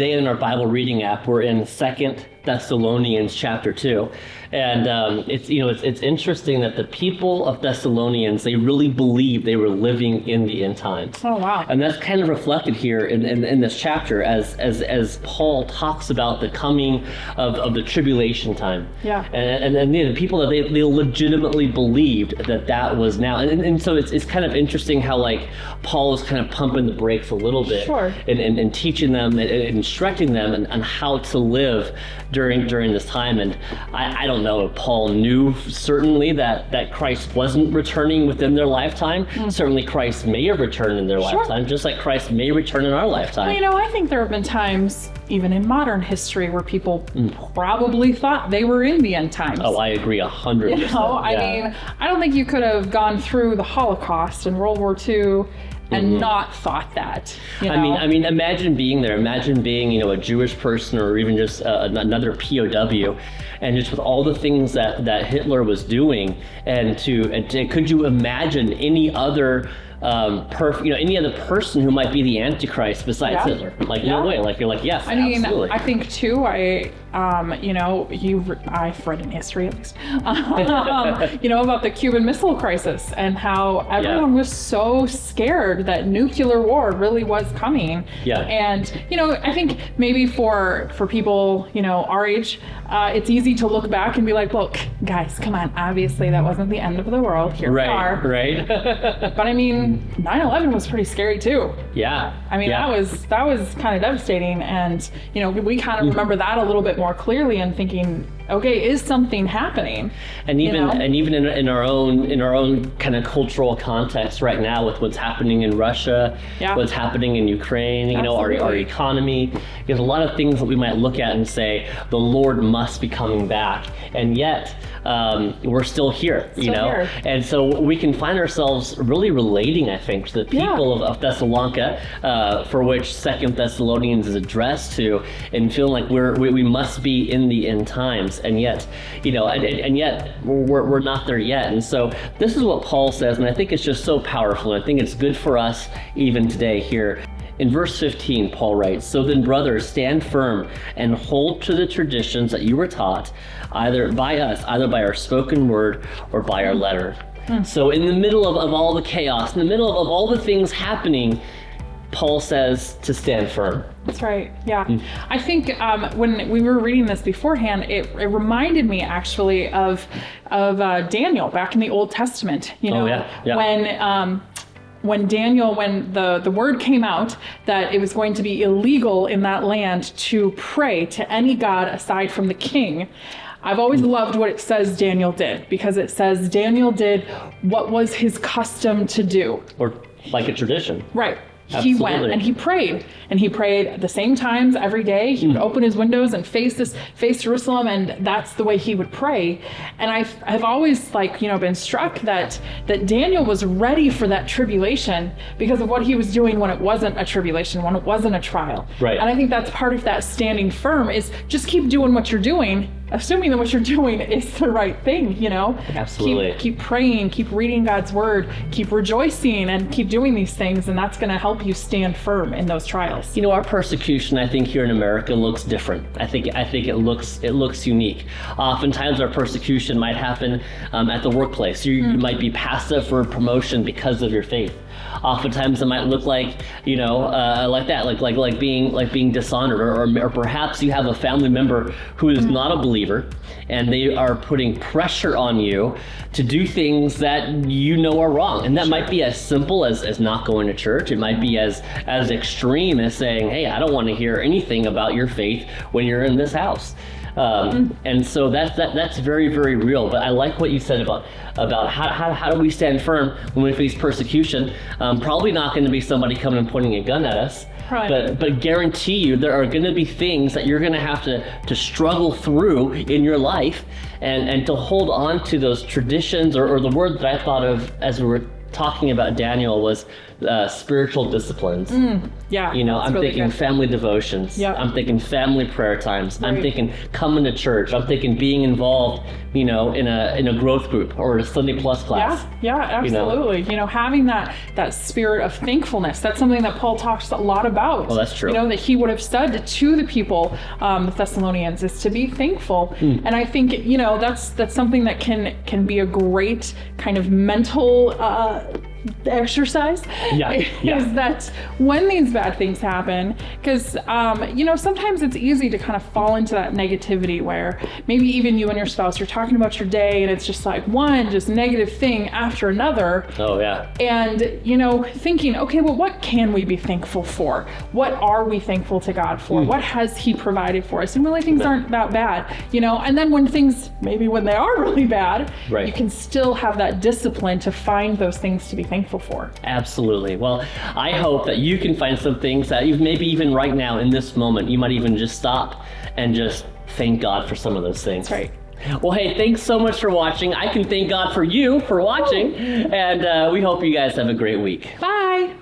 today in our Bible reading app, we're in 2 Thessalonians chapter 2. And it's interesting that the people of Thessalonians, they really believed they were living in the end times. Oh, wow. And that's kind of reflected here in this chapter as Paul talks about the coming of the tribulation time. Yeah. And the people that they legitimately believed that was now. And so it's kind of interesting how like Paul is kind of pumping the brakes a little bit. Sure. And teaching them and instructing them on how to live during this time. And I don't know if Paul knew certainly that Christ wasn't returning within their lifetime. Certainly Christ may have returned in their lifetime, just like Christ may return in our lifetime. Well, I think there have been times, even in modern history, where people probably thought they were in the end times. Oh, I agree 100%. I mean, I don't think you could have gone through the Holocaust and World War II and not thought that. I mean, imagine being there. Imagine being, a Jewish person or even just another POW, and just with all the things that Hitler was doing, and could you imagine any other any other person who might be the Antichrist besides Hitler? Like, no way. Like, you're like, yes, absolutely. I think too, I've read in history at least, about the Cuban Missile Crisis and how everyone was so scared that nuclear war really was coming. Yeah. And, I think maybe for people, our age, it's easy to look back and be like, look, guys, come on, obviously that wasn't the end of the world. Here we are. Right. But I mean, 9/11 was pretty scary too. Yeah. I mean, that was kind of devastating, and we kind of remember that a little bit more clearly and thinking, okay, is something happening? And even in our own kind of cultural context right now, with what's happening in Russia, what's happening in Ukraine, our economy, there's a lot of things that we might look at and say the Lord must be coming back, and yet we're still here, and so we can find ourselves really relating, I think, to the people of Thessalonica, for which 2 Thessalonians is addressed to, and feeling like we must be in the end times, and yet we're not there yet. And so this is what Paul says, and I think it's just so powerful, and I think it's good for us even today here. In verse 15, Paul writes, "So then, brothers, stand firm and hold to the traditions that you were taught, either by us, either by our spoken word or by our letter." So in the middle of all the chaos, in the middle of all the things happening, Paul says to stand firm. That's right. Yeah. I think when we were reading this beforehand, it reminded me actually of Daniel back in the Old Testament. When Daniel, when the word came out that it was going to be illegal in that land to pray to any god aside from the king, I've always loved what it says Daniel did, because it says Daniel did what was his custom to do. Or like a tradition. Right. Absolutely. He went and he prayed at the same times every day. He would open his windows and face Jerusalem, and that's the way he would pray. And I've always been struck that Daniel was ready for that tribulation because of what he was doing when it wasn't a tribulation, when it wasn't a trial. Right. And I think that's part of that standing firm, is just keep doing what you're doing, assuming that what you're doing is the right thing, Absolutely. Keep praying, keep reading God's word, keep rejoicing, and keep doing these things, and that's going to help you stand firm in those trials. Our persecution, I think, here in America looks different. I think it looks unique. Oftentimes our persecution might happen at the workplace. You might be passive for promotion because of your faith. Oftentimes it might look like, like that, like being dishonored, or perhaps you have a family member who is not a believer, and they are putting pressure on you to do things that are wrong. And that might be as simple as not going to church. It might be as extreme as saying, hey, I don't want to hear anything about your faith when you're in this house. And so that's very, very real. But I like what you said about how do we stand firm when we face persecution. Probably not going to be somebody coming and pointing a gun at us. Right. But guarantee you there are going to be things that you're going to have to struggle through in your life, and to hold on to those traditions, or the word that I thought of as we were talking about Daniel was spiritual disciplines. Yeah. You know, that's I'm really thinking good. family devotions. Yep. I'm thinking family prayer times. I'm Right. thinking coming to church. I'm thinking being involved, you know, in a growth group or a Sunday Plus class. Yeah, absolutely. You know, having that spirit of thankfulness, that's something that Paul talks a lot about. Well, that's true. You know, that he would have said to the people, the Thessalonians, is to be thankful. And I think, you know, that's something that can be a great kind of mental exercise. Yeah. Is that when these bad things happen, because you know, sometimes it's easy to kind of fall into that negativity where maybe even you and your spouse, you're talking about your day and it's just like one just negative thing after another. Oh yeah. And, you know, thinking, okay, well, what can we be thankful for? What are we thankful to God for? What has he provided for us? And really things aren't that bad, you know, and then when things, maybe when they are really bad, Right. you can still have that discipline to find those things to be thankful for. Absolutely. Well, I hope that you can find some things that you maybe even right now in this moment, you might even just stop and just thank God for some of those things. That's right. Well, hey, thanks so much for watching. I can thank God for you for watching, and we hope you guys have a great week. Bye.